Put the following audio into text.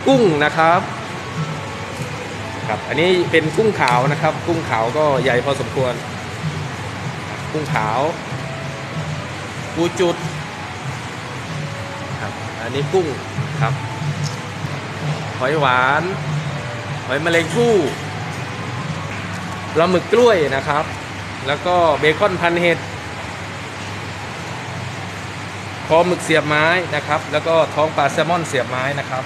กุ้งนะครับครับอันนี้เป็นกุ้งขาวนะครับกุ้งขาวก็ใหญ่พอสมควรกุ้งขาวปูจุดครับอันนี้กุ้งครับหอยหวานหอยแมลงภู่ปลาหมึกกล้วยนะครับแล้วก็เบคอนพันเห็ดคอหมึกเสียบไม้นะครับแล้วก็ท้องปลาแซลมอนเสียบไม้นะครับ